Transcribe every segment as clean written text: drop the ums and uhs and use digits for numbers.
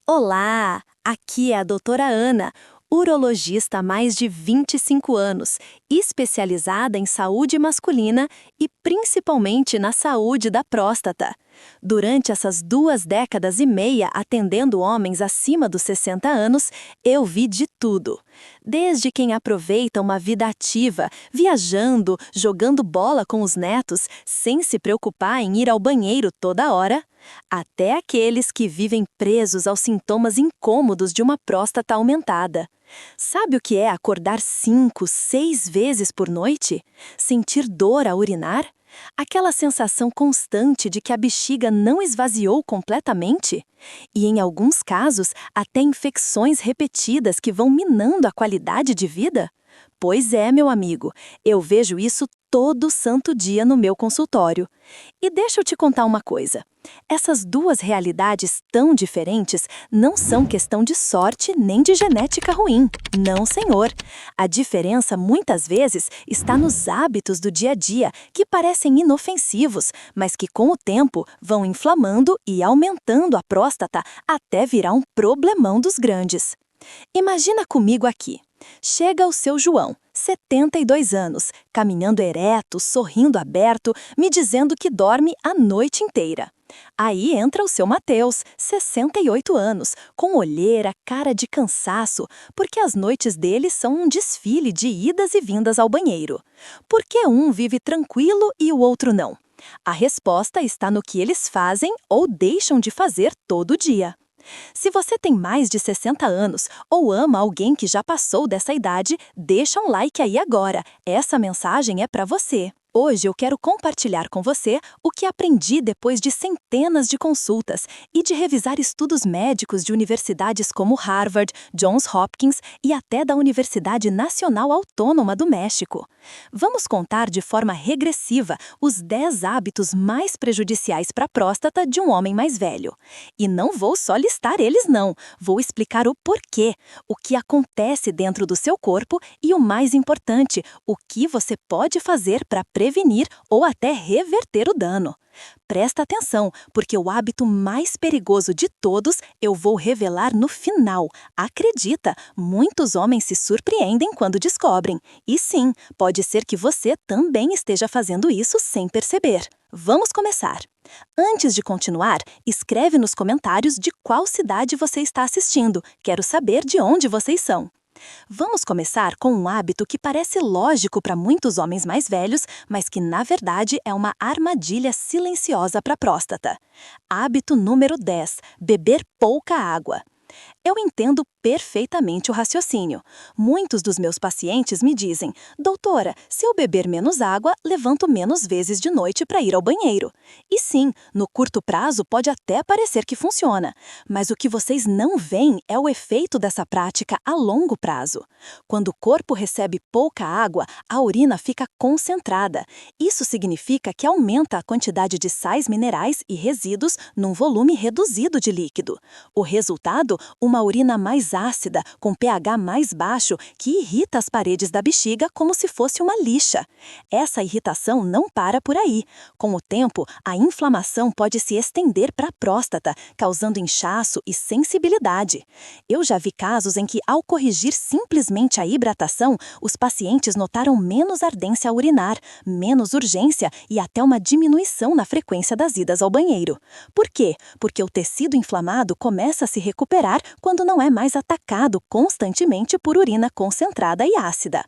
Olá, aqui é a doutora Ana, urologista há mais de 25 anos, especializada em saúde masculina e principalmente na saúde da próstata. Durante essas 2 décadas e meia atendendo homens acima dos 60 anos, eu vi de tudo. Desde quem aproveita uma vida ativa, viajando, jogando bola com os netos, sem se preocupar em ir ao banheiro toda hora, até aqueles que vivem presos aos sintomas incômodos de uma próstata aumentada. Sabe o que é acordar 5, 6 vezes por noite? Sentir dor ao urinar? Aquela sensação constante de que a bexiga não esvaziou completamente? E, em alguns casos, até infecções repetidas que vão minando a qualidade de vida? Pois é, meu amigo, eu vejo isso todo santo dia no meu consultório. E deixa eu te contar uma coisa. Essas duas realidades tão diferentes não são questão de sorte nem de genética ruim. Não, senhor. A diferença, muitas vezes, está nos hábitos do dia a dia, que parecem inofensivos, mas que, com o tempo, vão inflamando e aumentando a próstata até virar um problemão dos grandes. Imagina comigo aqui. Chega o seu João, 72 anos, caminhando ereto, sorrindo aberto, me dizendo que dorme a noite inteira. Aí entra o seu Mateus, 68 anos, com olheira, cara de cansaço, porque as noites dele são um desfile de idas e vindas ao banheiro. Por que um vive tranquilo e o outro não? A resposta está no que eles fazem ou deixam de fazer todo dia. Se você tem mais de 60 anos ou ama alguém que já passou dessa idade, deixa um like aí agora. Essa mensagem é para você. Hoje eu quero compartilhar com você o que aprendi depois de centenas de consultas e de revisar estudos médicos de universidades como Harvard, Johns Hopkins e até da Universidade Nacional Autônoma do México. Vamos contar de forma regressiva os 10 hábitos mais prejudiciais para a próstata de um homem mais velho. E não vou só listar eles não, vou explicar o porquê, o que acontece dentro do seu corpo e o mais importante, o que você pode fazer para prevenir ou até reverter o dano. Presta atenção, porque o hábito mais perigoso de todos eu vou revelar no final. Acredita, muitos homens se surpreendem quando descobrem. E sim, pode ser que você também esteja fazendo isso sem perceber. Vamos começar. Antes de continuar, escreve nos comentários de qual cidade você está assistindo. Quero saber de onde vocês são. Vamos começar com um hábito que parece lógico para muitos homens mais velhos, mas que na verdade é uma armadilha silenciosa para a próstata. Hábito número 10: beber pouca água. Eu entendo perfeitamente o raciocínio. Muitos dos meus pacientes me dizem: doutora, se eu beber menos água, levanto menos vezes de noite para ir ao banheiro. E sim, no curto prazo pode até parecer que funciona, mas o que vocês não veem é o efeito dessa prática a longo prazo. Quando o corpo recebe pouca água, a urina fica concentrada. Isso significa que aumenta a quantidade de sais minerais e resíduos num volume reduzido de líquido. O resultado? Uma urina mais ácida, com pH mais baixo, que irrita as paredes da bexiga como se fosse uma lixa. Essa irritação não para por aí. Com o tempo, a inflamação pode se estender para a próstata, causando inchaço e sensibilidade. Eu já vi casos em que, ao corrigir simplesmente a hidratação, os pacientes notaram menos ardência ao urinar, menos urgência e até uma diminuição na frequência das idas ao banheiro. Por quê? Porque o tecido inflamado começa a se recuperar quando não é mais atacado constantemente por urina concentrada e ácida.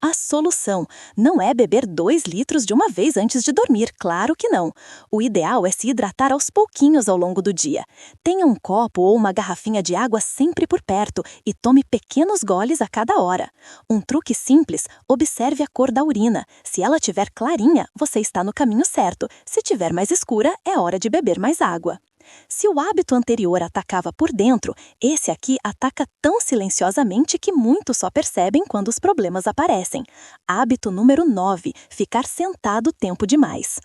A solução não é beber 2 litros de uma vez antes de dormir, claro que não. O ideal é se hidratar aos pouquinhos ao longo do dia. Tenha um copo ou uma garrafinha de água sempre por perto e tome pequenos goles a cada hora. Um truque simples: observe a cor da urina. Se ela tiver clarinha, você está no caminho certo. Se tiver mais escura, é hora de beber mais água. Se o hábito anterior atacava por dentro, esse aqui ataca tão silenciosamente que muitos só percebem quando os problemas aparecem. Hábito número 9: ficar sentado tempo demais.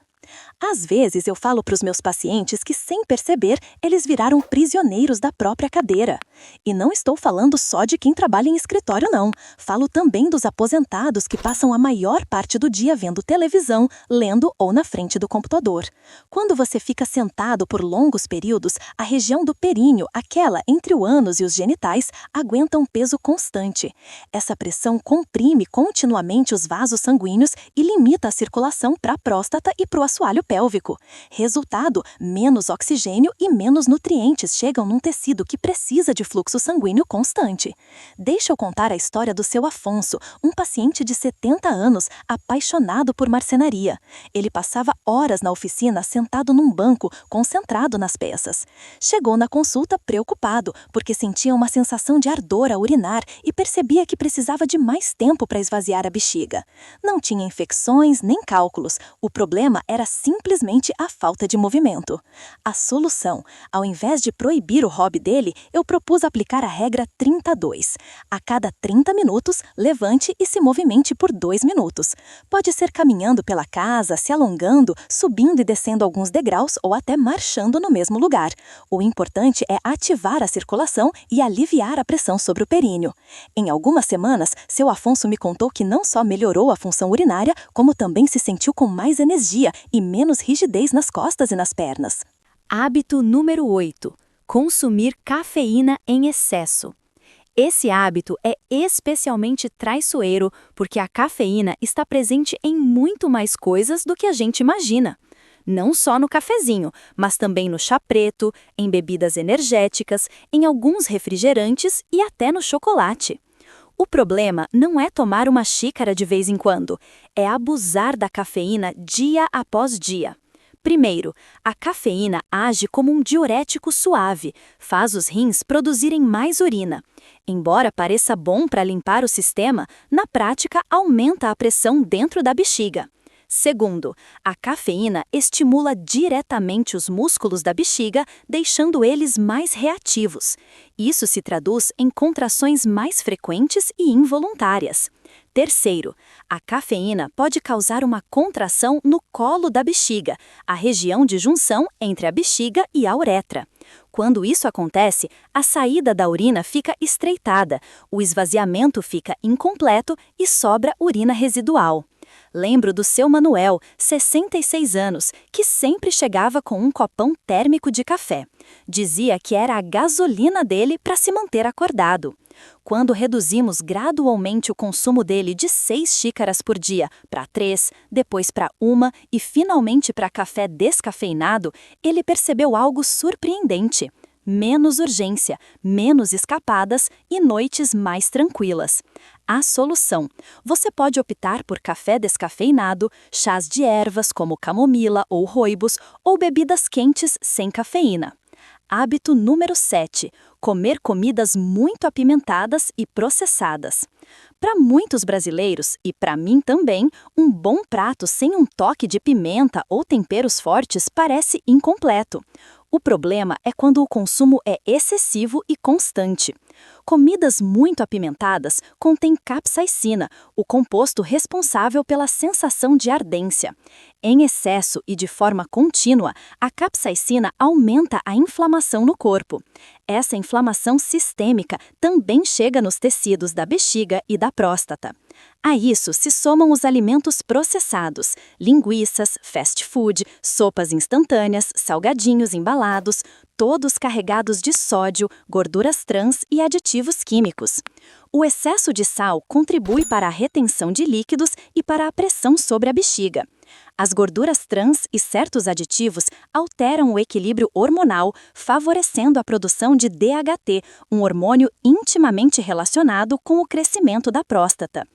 Às vezes eu falo para os meus pacientes que, sem perceber, eles viraram prisioneiros da própria cadeira. E não estou falando só de quem trabalha em escritório, não. Falo também dos aposentados que passam a maior parte do dia vendo televisão, lendo ou na frente do computador. Quando você fica sentado por longos períodos, a região do períneo, aquela entre o ânus e os genitais, aguenta um peso constante. Essa pressão comprime continuamente os vasos sanguíneos e limita a circulação para a próstata e para o assoalho pélvico. Resultado, menos oxigênio e menos nutrientes chegam num tecido que precisa de fluxo sanguíneo constante. Deixa eu contar a história do seu Afonso, um paciente de 70 anos, apaixonado por marcenaria. Ele passava horas na oficina sentado num banco, concentrado nas peças. Chegou na consulta preocupado, porque sentia uma sensação de ardor ao urinar e percebia que precisava de mais tempo para esvaziar a bexiga. Não tinha infecções nem cálculos, o problema era simplesmente a falta de movimento. A solução: ao invés de proibir o hobby dele, eu propus aplicar a regra 32. A cada 30 minutos, levante e se movimente por 2 minutos. Pode ser caminhando pela casa, se alongando, subindo e descendo alguns degraus ou até marchando no mesmo lugar. O importante é ativar a circulação e aliviar a pressão sobre o períneo. Em algumas semanas, seu Afonso me contou que não só melhorou a função urinária, como também se sentiu com mais energia e menos rigidez nas costas e nas pernas. Hábito número 8. Consumir cafeína em excesso. Esse hábito é especialmente traiçoeiro porque a cafeína está presente em muito mais coisas do que a gente imagina. Não só no cafezinho, mas também no chá preto, em bebidas energéticas, em alguns refrigerantes e até no chocolate. O problema não é tomar uma xícara de vez em quando, é abusar da cafeína dia após dia. Primeiro, a cafeína age como um diurético suave, faz os rins produzirem mais urina. Embora pareça bom para limpar o sistema, na prática aumenta a pressão dentro da bexiga. Segundo, a cafeína estimula diretamente os músculos da bexiga, deixando eles mais reativos. Isso se traduz em contrações mais frequentes e involuntárias. Terceiro, a cafeína pode causar uma contração no colo da bexiga, a região de junção entre a bexiga e a uretra. Quando isso acontece, a saída da urina fica estreitada, o esvaziamento fica incompleto e sobra urina residual. Lembro do seu Manuel, 66 anos, que sempre chegava com um copão térmico de café. Dizia que era a gasolina dele para se manter acordado. Quando reduzimos gradualmente o consumo dele de 6 xícaras por dia para 3, depois para 1 e finalmente para café descafeinado, ele percebeu algo surpreendente. Menos urgência, menos escapadas e noites mais tranquilas. A solução: você pode optar por café descafeinado, chás de ervas como camomila ou rooibos ou bebidas quentes sem cafeína. Hábito número 7. Comer comidas muito apimentadas e processadas. Para muitos brasileiros, e para mim também, um bom prato sem um toque de pimenta ou temperos fortes parece incompleto. O problema é quando o consumo é excessivo e constante. Comidas muito apimentadas contêm capsaicina, o composto responsável pela sensação de ardência. Em excesso e de forma contínua, a capsaicina aumenta a inflamação no corpo. Essa inflamação sistêmica também chega nos tecidos da bexiga e da próstata. A isso se somam os alimentos processados, linguiças, fast food, sopas instantâneas, salgadinhos embalados, todos carregados de sódio, gorduras trans e aditivos químicos. O excesso de sal contribui para a retenção de líquidos e para a pressão sobre a bexiga. As gorduras trans e certos aditivos alteram o equilíbrio hormonal, favorecendo a produção de DHT, um hormônio intimamente relacionado com o crescimento da próstata.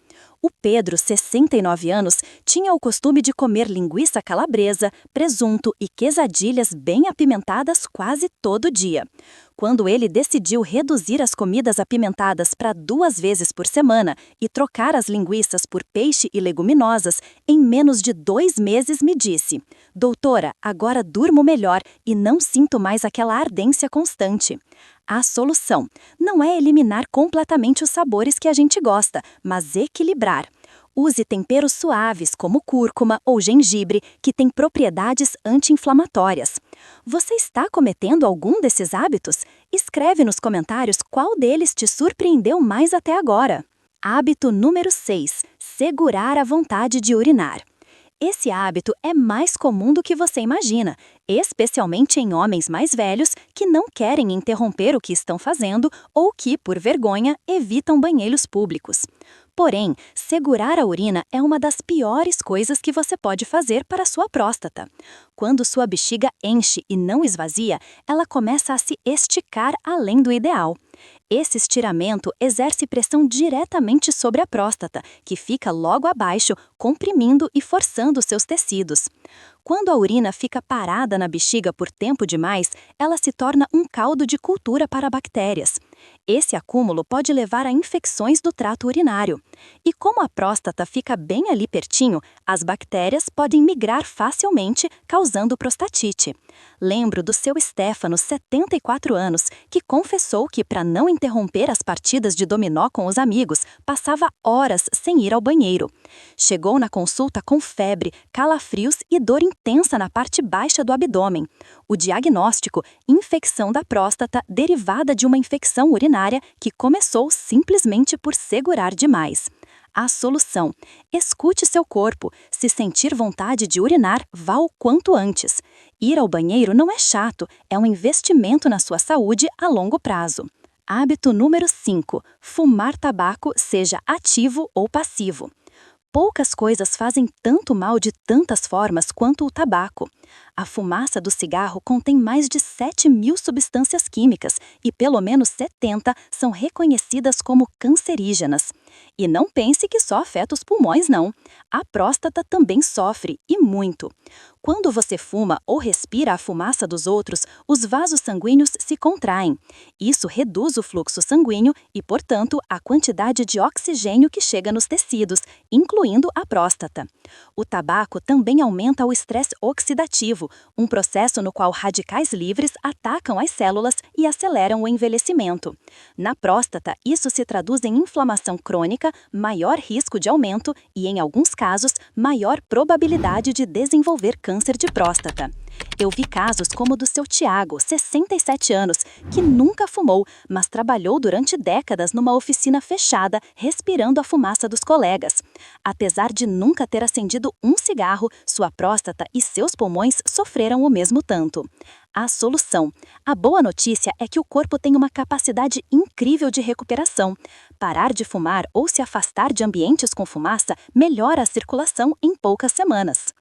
O Pedro, 69 anos, tinha o costume de comer linguiça calabresa, presunto e quesadilhas bem apimentadas quase todo dia. Quando ele decidiu reduzir as comidas apimentadas para 2 vezes por semana e trocar as linguiças por peixe e leguminosas, em menos de 2 meses me disse: "Doutora, agora durmo melhor e não sinto mais aquela ardência constante." A solução não é eliminar completamente os sabores que a gente gosta, mas equilibrar. Use temperos suaves como cúrcuma ou gengibre, que têm propriedades anti-inflamatórias. Você está cometendo algum desses hábitos? Escreve nos comentários qual deles te surpreendeu mais até agora. Hábito número 6. Segurar a vontade de urinar. Esse hábito é mais comum do que você imagina, especialmente em homens mais velhos que não querem interromper o que estão fazendo ou que, por vergonha, evitam banheiros públicos. Porém, segurar a urina é uma das piores coisas que você pode fazer para a sua próstata. Quando sua bexiga enche e não esvazia, ela começa a se esticar além do ideal. Esse estiramento exerce pressão diretamente sobre a próstata, que fica logo abaixo, comprimindo e forçando seus tecidos. Quando a urina fica parada na bexiga por tempo demais, ela se torna um caldo de cultura para bactérias. Esse acúmulo pode levar a infecções do trato urinário. E como a próstata fica bem ali pertinho, as bactérias podem migrar facilmente, causando prostatite. Lembro do seu Stefano, 74 anos, que confessou que, para não interromper as partidas de dominó com os amigos, passava horas sem ir ao banheiro. Chegou na consulta com febre, calafrios e dor intensa na parte baixa do abdômen. O diagnóstico: infecção da próstata derivada de uma infecção urinária que começou simplesmente por segurar demais. A solução: escute seu corpo. Se sentir vontade de urinar, vá o quanto antes. Ir ao banheiro não é chato, é um investimento na sua saúde a longo prazo. Hábito número 5. Fumar tabaco, seja ativo ou passivo. Poucas coisas fazem tanto mal de tantas formas quanto o tabaco. A fumaça do cigarro contém mais de 7.000 substâncias químicas e pelo menos 70 são reconhecidas como cancerígenas. E não pense que só afeta os pulmões, não. A próstata também sofre, e muito. Quando você fuma ou respira a fumaça dos outros, os vasos sanguíneos se contraem. Isso reduz o fluxo sanguíneo e, portanto, a quantidade de oxigênio que chega nos tecidos, incluindo a próstata. O tabaco também aumenta o estresse oxidativo, um processo no qual radicais livres atacam as células e aceleram o envelhecimento. Na próstata, isso se traduz em inflamação crônica, maior risco de aumento e, em alguns casos, maior probabilidade de desenvolver câncer de próstata. Eu vi casos como o do seu Tiago, 67 anos, que nunca fumou, mas trabalhou durante décadas numa oficina fechada, respirando a fumaça dos colegas. Apesar de nunca ter acendido um cigarro, sua próstata e seus pulmões sofreram o mesmo tanto. A solução: a boa notícia é que o corpo tem uma capacidade incrível de recuperação. Parar de fumar ou se afastar de ambientes com fumaça melhora a circulação em poucas semanas.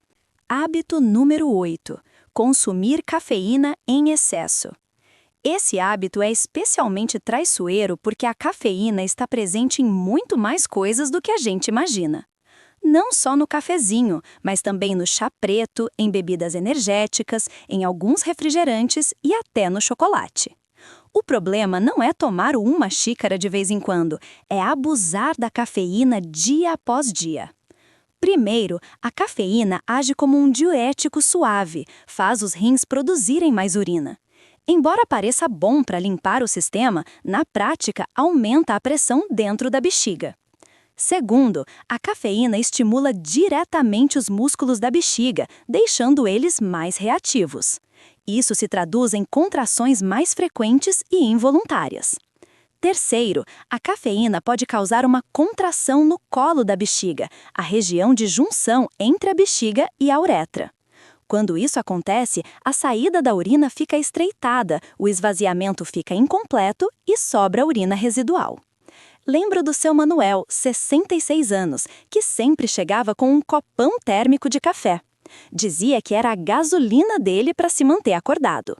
Hábito número 8. Consumir cafeína em excesso. Esse hábito é especialmente traiçoeiro porque a cafeína está presente em muito mais coisas do que a gente imagina. Não só no cafezinho, mas também no chá preto, em bebidas energéticas, em alguns refrigerantes e até no chocolate. O problema não é tomar uma xícara de vez em quando, é abusar da cafeína dia após dia. Primeiro, a cafeína age como um diurético suave, faz os rins produzirem mais urina. Embora pareça bom para limpar o sistema, na prática aumenta a pressão dentro da bexiga. Segundo, a cafeína estimula diretamente os músculos da bexiga, deixando eles mais reativos. Isso se traduz em contrações mais frequentes e involuntárias. Terceiro, a cafeína pode causar uma contração no colo da bexiga, a região de junção entre a bexiga e a uretra. Quando isso acontece, a saída da urina fica estreitada, o esvaziamento fica incompleto e sobra urina residual. Lembro do seu Manuel, 66 anos, que sempre chegava com um copão térmico de café. Dizia que era a gasolina dele para se manter acordado.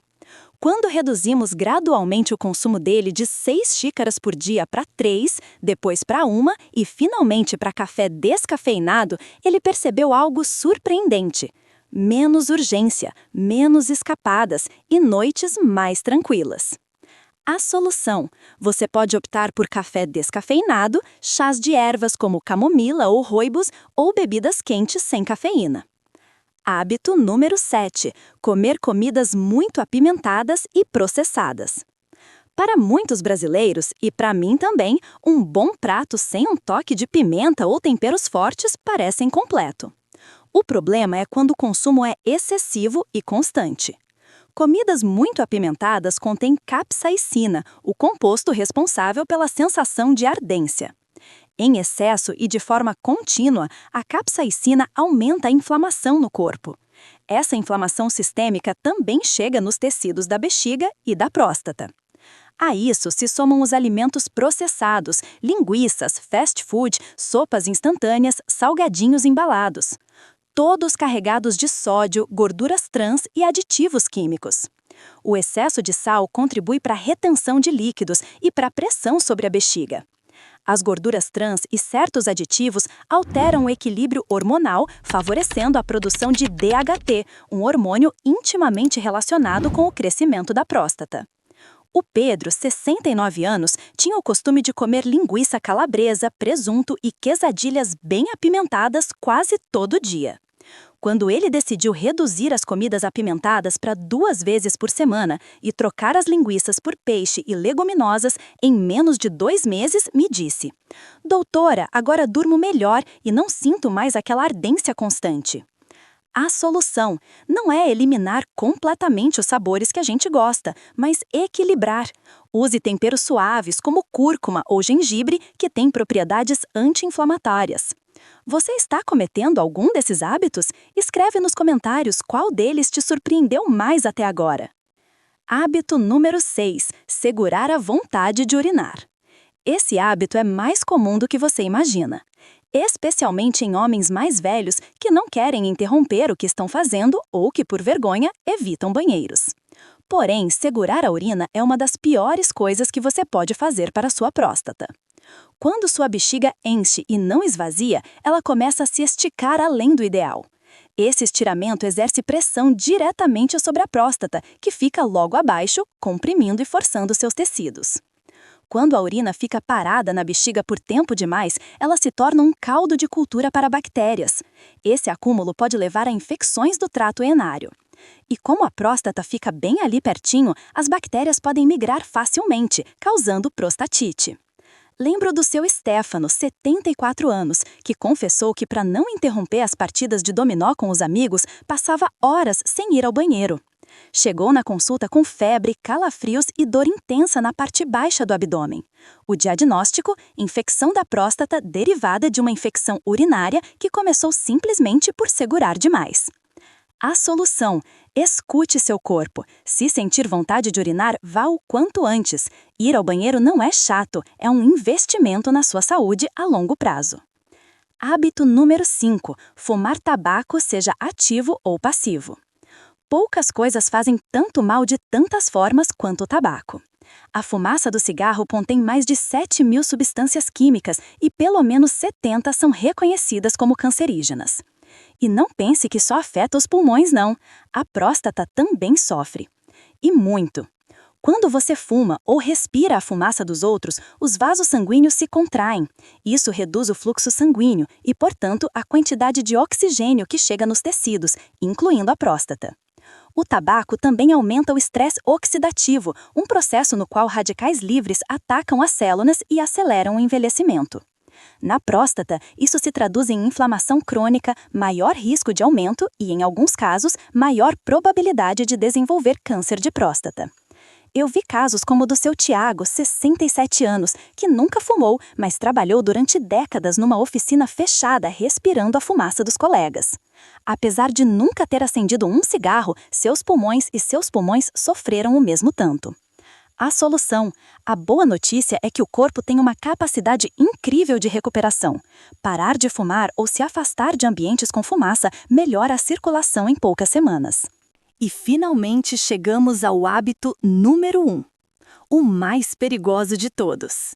Quando reduzimos gradualmente o consumo dele de 6 xícaras por dia para 3, depois para 1 e finalmente para café descafeinado, ele percebeu algo surpreendente: menos urgência, menos escapadas e noites mais tranquilas. A solução: você pode optar por café descafeinado, chás de ervas como camomila ou rooibos ou bebidas quentes sem cafeína. Hábito número 7. Comer comidas muito apimentadas e processadas. Para muitos brasileiros, e para mim também, um bom prato sem um toque de pimenta ou temperos fortes parece incompleto. O problema é quando o consumo é excessivo e constante. Comidas muito apimentadas contêm capsaicina, o composto responsável pela sensação de ardência. Em excesso e de forma contínua, a capsaicina aumenta a inflamação no corpo. Essa inflamação sistêmica também chega nos tecidos da bexiga e da próstata. A isso se somam os alimentos processados, linguiças, fast food, sopas instantâneas, salgadinhos embalados. Todos carregados de sódio, gorduras trans e aditivos químicos. O excesso de sal contribui para a retenção de líquidos e para a pressão sobre a bexiga. As gorduras trans e certos aditivos alteram o equilíbrio hormonal, favorecendo a produção de DHT, um hormônio intimamente relacionado com o crescimento da próstata. O Pedro, 69 anos, tinha o costume de comer linguiça calabresa, presunto e quesadilhas bem apimentadas quase todo dia. Quando ele decidiu reduzir as comidas apimentadas para 2 vezes por semana e trocar as linguiças por peixe e leguminosas, em menos de 2 meses, me disse: "Doutora, agora durmo melhor e não sinto mais aquela ardência constante." A solução não é eliminar completamente os sabores que a gente gosta, mas equilibrar. Use temperos suaves como cúrcuma ou gengibre, que têm propriedades anti-inflamatórias. Você está cometendo algum desses hábitos? Escreve nos comentários qual deles te surpreendeu mais até agora. Hábito número 6. Segurar a vontade de urinar. Esse hábito é mais comum do que você imagina, especialmente em homens mais velhos que não querem interromper o que estão fazendo ou que, por vergonha, evitam banheiros. Porém, segurar a urina é uma das piores coisas que você pode fazer para a sua próstata. Quando sua bexiga enche e não esvazia, ela começa a se esticar além do ideal. Esse estiramento exerce pressão diretamente sobre a próstata, que fica logo abaixo, comprimindo e forçando seus tecidos. Quando a urina fica parada na bexiga por tempo demais, ela se torna um caldo de cultura para bactérias. Esse acúmulo pode levar a infecções do trato urinário. E como a próstata fica bem ali pertinho, as bactérias podem migrar facilmente, causando prostatite. Lembro do seu Stefano, 74 anos, que confessou que para não interromper as partidas de dominó com os amigos, passava horas sem ir ao banheiro. Chegou na consulta com febre, calafrios e dor intensa na parte baixa do abdômen. O diagnóstico: infecção da próstata derivada de uma infecção urinária que começou simplesmente por segurar demais. A solução: escute seu corpo. Se sentir vontade de urinar, vá o quanto antes. Ir ao banheiro não é chato, é um investimento na sua saúde a longo prazo. Hábito número 5. Fumar tabaco, seja ativo ou passivo. Poucas coisas fazem tanto mal de tantas formas quanto o tabaco. A fumaça do cigarro contém mais de 7.000 substâncias químicas e pelo menos 70 são reconhecidas como cancerígenas. E não pense que só afeta os pulmões, não. A próstata também sofre. E muito. Quando você fuma ou respira a fumaça dos outros, os vasos sanguíneos se contraem. Isso reduz o fluxo sanguíneo e, portanto, a quantidade de oxigênio que chega nos tecidos, incluindo a próstata. O tabaco também aumenta o estresse oxidativo, um processo no qual radicais livres atacam as células e aceleram o envelhecimento. Na próstata, isso se traduz em inflamação crônica, maior risco de aumento e, em alguns casos, maior probabilidade de desenvolver câncer de próstata. Eu vi casos como o do seu Tiago, 67 anos, que nunca fumou, mas trabalhou durante décadas numa oficina fechada, respirando a fumaça dos colegas. Apesar de nunca ter acendido um cigarro, seus pulmões sofreram o mesmo tanto. A solução: a boa notícia é que o corpo tem uma capacidade incrível de recuperação. Parar de fumar ou se afastar de ambientes com fumaça melhora a circulação em poucas semanas. E finalmente chegamos ao hábito número 1, o mais perigoso de todos.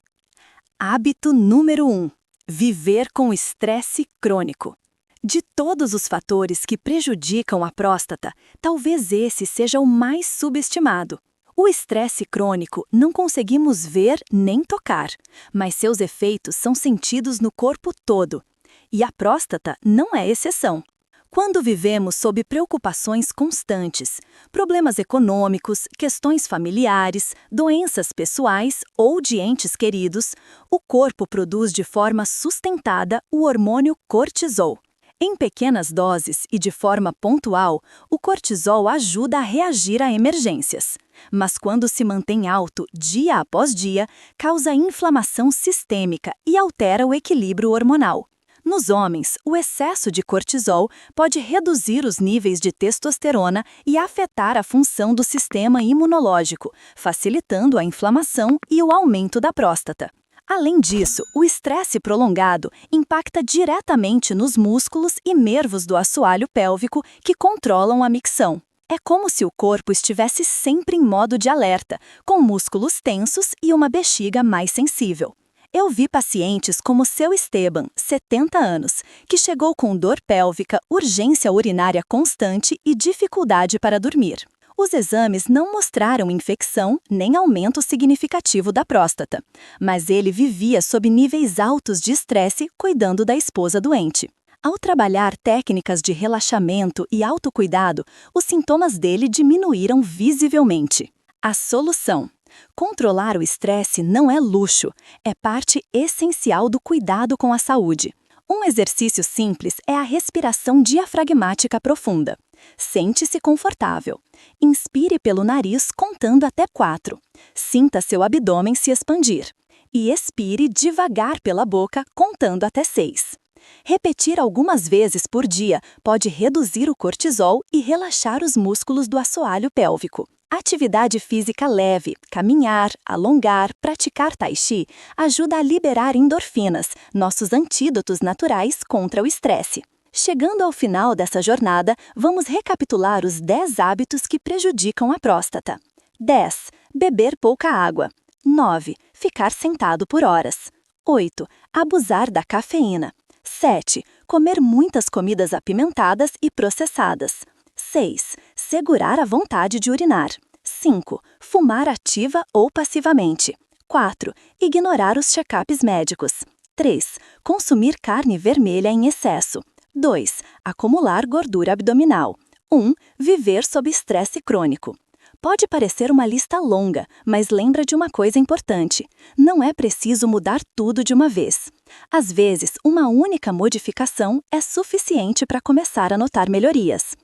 Hábito número 1: viver com estresse crônico. De todos os fatores que prejudicam a próstata, talvez esse seja o mais subestimado. O estresse crônico não conseguimos ver nem tocar, mas seus efeitos são sentidos no corpo todo. E a próstata não é exceção. Quando vivemos sob preocupações constantes, problemas econômicos, questões familiares, doenças pessoais ou de entes queridos, o corpo produz de forma sustentada o hormônio cortisol. Em pequenas doses e de forma pontual, o cortisol ajuda a reagir a emergências. Mas quando se mantém alto dia após dia, causa inflamação sistêmica e altera o equilíbrio hormonal. Nos homens, o excesso de cortisol pode reduzir os níveis de testosterona e afetar a função do sistema imunológico, facilitando a inflamação e o aumento da próstata. Além disso, o estresse prolongado impacta diretamente nos músculos e nervos do assoalho pélvico que controlam a micção. É como se o corpo estivesse sempre em modo de alerta, com músculos tensos e uma bexiga mais sensível. Eu vi pacientes como seu Esteban, 70 anos, que chegou com dor pélvica, urgência urinária constante e dificuldade para dormir. Os exames não mostraram infecção nem aumento significativo da próstata, mas ele vivia sob níveis altos de estresse cuidando da esposa doente. Ao trabalhar técnicas de relaxamento e autocuidado, os sintomas dele diminuíram visivelmente. A solução: controlar o estresse não é luxo, é parte essencial do cuidado com a saúde. Um exercício simples é a respiração diafragmática profunda. Sente-se confortável. Inspire pelo nariz contando até 4. Sinta seu abdômen se expandir. E expire devagar pela boca contando até 6. Repetir algumas vezes por dia pode reduzir o cortisol e relaxar os músculos do assoalho pélvico. Atividade física leve, caminhar, alongar, praticar tai chi, ajuda a liberar endorfinas, nossos antídotos naturais contra o estresse. Chegando ao final dessa jornada, vamos recapitular os 10 hábitos que prejudicam a próstata. 10. Beber pouca água. 9. Ficar sentado por horas. 8. Abusar da cafeína. 7. Comer muitas comidas apimentadas e processadas. 6. Segurar a vontade de urinar. 5. Fumar ativa ou passivamente. 4. Ignorar os check-ups médicos. 3. Consumir carne vermelha em excesso. 2. Acumular gordura abdominal. 1. Viver sob estresse crônico. Pode parecer uma lista longa, mas lembra de uma coisa importante: não é preciso mudar tudo de uma vez. Às vezes, uma única modificação é suficiente para começar a notar melhorias.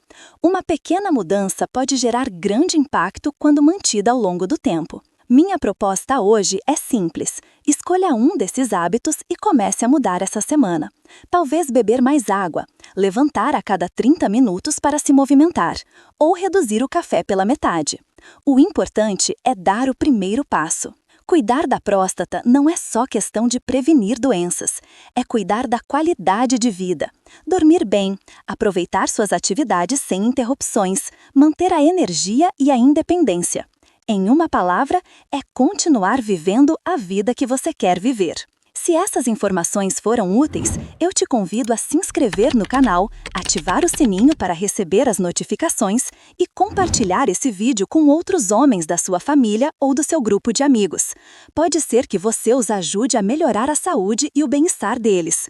Uma pequena mudança pode gerar grande impacto quando mantida ao longo do tempo. Minha proposta hoje é simples. Escolha um desses hábitos e comece a mudar essa semana. Talvez beber mais água, levantar a cada 30 minutos para se movimentar, ou reduzir o café pela metade. O importante é dar o primeiro passo. Cuidar da próstata não é só questão de prevenir doenças, é cuidar da qualidade de vida. Dormir bem, aproveitar suas atividades sem interrupções, manter a energia e a independência. Em uma palavra, é continuar vivendo a vida que você quer viver. Se essas informações foram úteis, eu te convido a se inscrever no canal, ativar o sininho para receber as notificações e compartilhar esse vídeo com outros homens da sua família ou do seu grupo de amigos. Pode ser que você os ajude a melhorar a saúde e o bem-estar deles.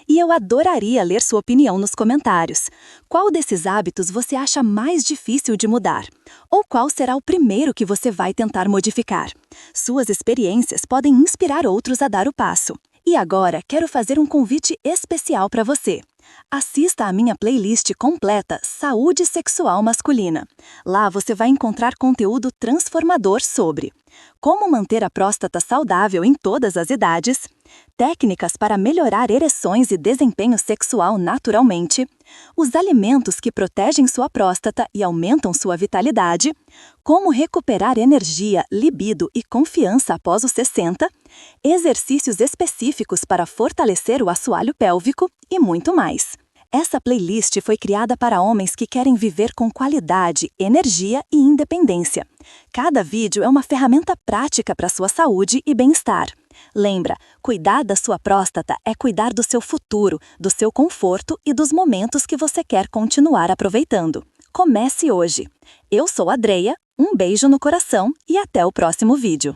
E eu adoraria ler sua opinião nos comentários. Qual desses hábitos você acha mais difícil de mudar? Ou qual será o primeiro que você vai tentar modificar? Suas experiências podem inspirar outros a dar o passo. E agora, quero fazer um convite especial para você. Assista à minha playlist completa Saúde Sexual Masculina. Lá você vai encontrar conteúdo transformador sobre como manter a próstata saudável em todas as idades, técnicas para melhorar ereções e desempenho sexual naturalmente, os alimentos que protegem sua próstata e aumentam sua vitalidade, como recuperar energia, libido e confiança após os 60, exercícios específicos para fortalecer o assoalho pélvico e muito mais. Essa playlist foi criada para homens que querem viver com qualidade, energia e independência. Cada vídeo é uma ferramenta prática para sua saúde e bem-estar. Lembra, cuidar da sua próstata é cuidar do seu futuro, do seu conforto e dos momentos que você quer continuar aproveitando. Comece hoje. Eu sou a Dreia, um beijo no coração e até o próximo vídeo.